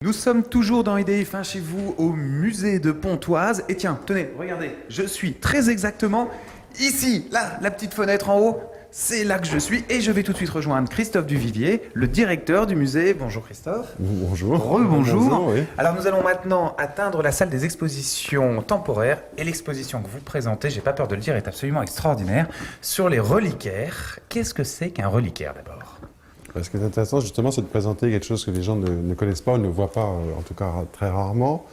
Nous sommes toujours dans IDF1 chez vous au musée de Pontoise. Et tiens, tenez, regardez, je suis très exactement ici, là, la petite fenêtre en haut. C'est là que je suis et je vais tout de suite rejoindre Christophe Duvivier, le directeur du musée. Bonjour Christophe. Bonjour. Rebonjour. Bonjour, oui. Alors nous allons maintenant atteindre la salle des expositions temporaires et l'exposition que vous présentez, j'ai pas peur de le dire, est absolument extraordinaire, sur les reliquaires. Qu'est-ce que c'est qu'un reliquaire d'abord ? Ce qui est intéressant justement, c'est de présenter quelque chose que les gens ne connaissent pas ou ne voient pas, en tout cas très rarement.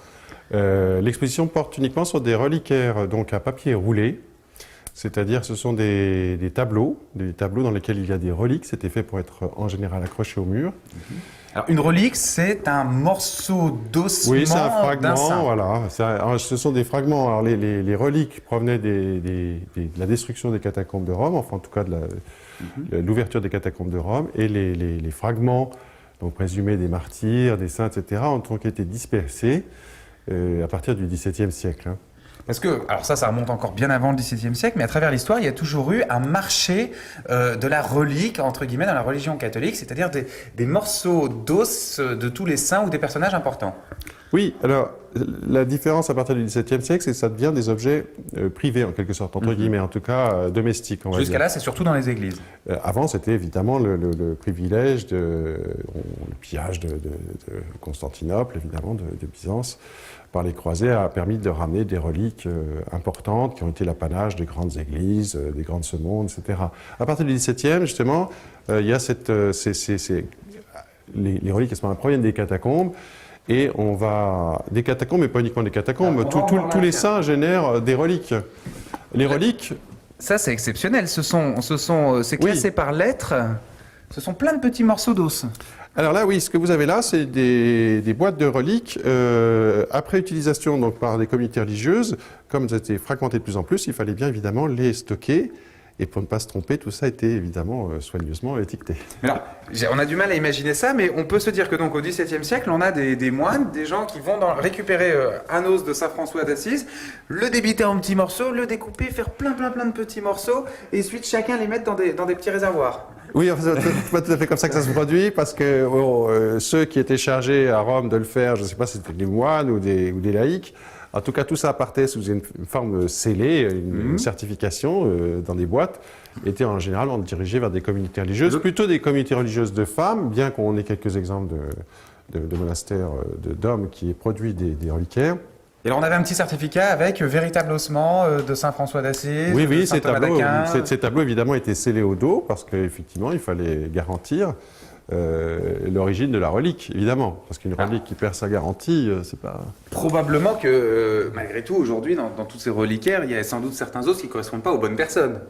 L'exposition porte uniquement sur des reliquaires donc à papier roulé. C'est-à-dire ce sont des tableaux dans lesquels il y a des reliques. C'était fait pour être en général accroché au mur. Alors une relique, c'est un morceau d'ossement. Oui, c'est un d'un saint. fragment, voilà. Ce sont des fragments. Alors les reliques provenaient de la destruction des catacombes de Rome, enfin en tout cas de l'ouverture des catacombes de Rome, et les fragments donc présumés des martyrs, des saints, etc., ont donc été dispersés à partir du XVIIe siècle. Hein. Parce que, alors ça remonte encore bien avant le XVIIe siècle, mais à travers l'histoire, il y a toujours eu un marché de la relique, entre guillemets, dans la religion catholique, c'est-à-dire des morceaux d'os de tous les saints ou des personnages importants. Oui, alors la différence à partir du XVIIe siècle, c'est que ça devient des objets privés, en quelque sorte, entre guillemets, en tout cas domestiques. Jusqu'à là, c'est surtout dans les églises. Avant, c'était évidemment le privilège, le pillage de Constantinople, évidemment, de Byzance, par les croisés, a permis de ramener des reliques importantes qui ont été l'apanage des grandes églises, des grandes semondes, etc. À partir du XVIIe, justement, il y a les reliques à ce moment-là proviennent des catacombes. Et on va... Des catacombes, mais pas uniquement des catacombes. Tous les saints génèrent des reliques. Les reliques... Ça, c'est exceptionnel. C'est classé par lettres. Ce sont plein de petits morceaux d'os. Alors là, oui, ce que vous avez là, c'est des boîtes de reliques. Après utilisation donc, par des communautés religieuses, comme elles étaient fragmentées de plus en plus, il fallait bien évidemment les stocker. Et pour ne pas se tromper, tout ça a été évidemment soigneusement étiqueté. Alors, on a du mal à imaginer ça, mais on peut se dire que donc au XVIIe siècle, on a des moines, des gens qui vont récupérer un os de saint François d'Assise, le débiter en petits morceaux, le découper, faire plein de petits morceaux, et ensuite chacun les mettre dans des petits réservoirs. Oui, c'est pas tout à fait comme ça que ça se produit, parce que ceux qui étaient chargés à Rome de le faire, je ne sais pas si c'était des moines ou des laïcs. En tout cas, tout ça partait sous une forme scellée, une certification dans des boîtes, était en général dirigé vers des communautés religieuses, plutôt des communautés religieuses de femmes, bien qu'on ait quelques exemples de monastères d'hommes qui produisent des reliquaires. Et alors on avait un petit certificat avec véritable ossement de saint François d'Assise, oui, de saint Thomas d'Aquin. Ces tableaux évidemment étaient scellés au dos, parce qu'effectivement il fallait garantir l'origine de la relique, évidemment, parce qu'une relique qui perd sa garantie, c'est pas... Probablement que, malgré tout, aujourd'hui, dans tous ces reliquaires, il y a sans doute certains os qui ne correspondent pas aux bonnes personnes.